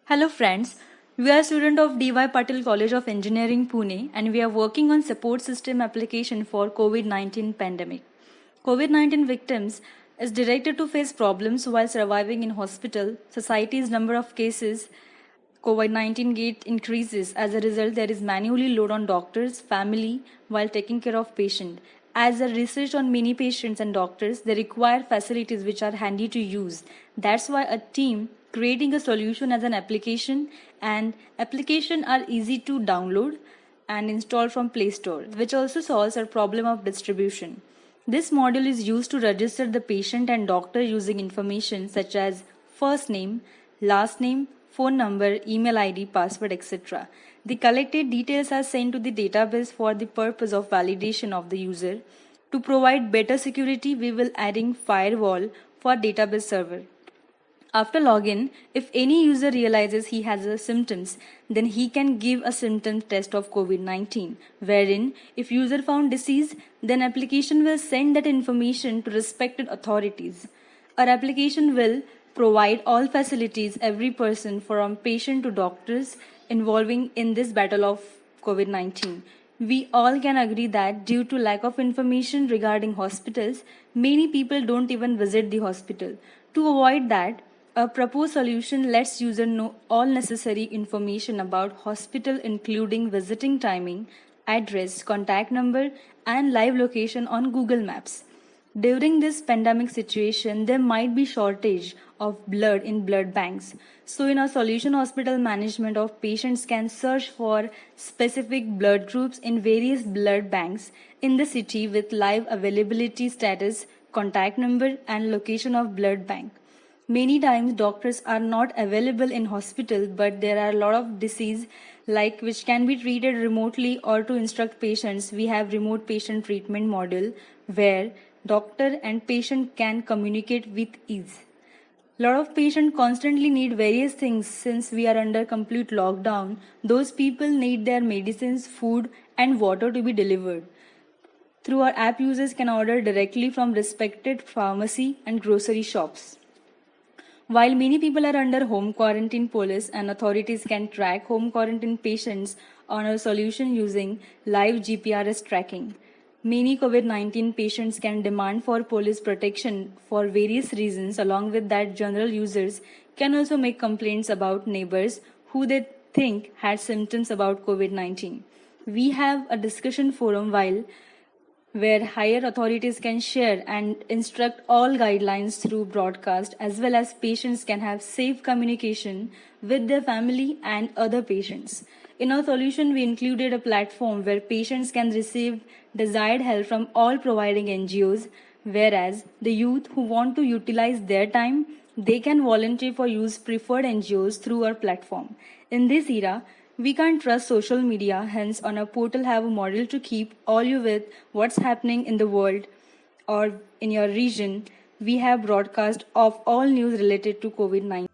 Hello friends, we are students of DY Patil College of Engineering Pune and we are working on support system application for COVID-19 pandemic. COVID-19 victims is directed to face problems while surviving in hospital. Society's number of cases COVID-19 gate increases. As a result, there is manually load on doctors, family while taking care of patient. As a research on many patients and doctors, they require facilities which are handy to use. That's why a team creating a solution as an application, and application are easy to download and install from Play Store, which also solves our problem of distribution. This module is used to register the patient and doctor using information such as first name, last name, phone number, email ID, password, etc. The collected details are sent to the database for the purpose of validation of the user. To provide better security, we will adding firewall for database server. After login, if any user realizes he has the symptoms, then he can give a symptom test of COVID-19, wherein if user found disease, then application will send that information to respected authorities. Our application will provide all facilities every person from patient to doctors involving in this battle of COVID-19. We all can agree that due to lack of information regarding hospitals, many people don't even visit the hospital. To avoid that, a proposed solution lets user know all necessary information about hospital including visiting timing, address, contact number and live location on Google Maps. During this pandemic situation, there might be shortage of blood in blood banks. So in our solution, hospital management of patients can search for specific blood groups in various blood banks in the city with live availability status, contact number and location of blood bank. Many times doctors are not available in hospital, but there are a lot of disease like which can be treated remotely, or to instruct patients we have remote patient treatment model where doctor and patient can communicate with ease. Lot of patients constantly need various things since we are under complete lockdown. Those people need their medicines, food and water to be delivered. Through our app, users can order directly from respected pharmacy and grocery shops. While many people are under home quarantine, police and authorities can track home quarantine patients on our solution using live GPRS tracking. Many COVID-19 patients can demand for police protection for various reasons. Along with that, general users can also make complaints about neighbors who they think had symptoms about COVID-19. We have a discussion forum where higher authorities can share and instruct all guidelines through broadcast, as well as patients can have safe communication with their family and other patients. In our solution, we included a platform where patients can receive desired help from all providing NGOs, whereas the youth who want to utilize their time, they can volunteer for use preferred NGOs through our platform. In this era, we can't trust social media, hence on our portal have a model to keep all you with what's happening in the world or in your region. We have broadcast of all news related to COVID-19.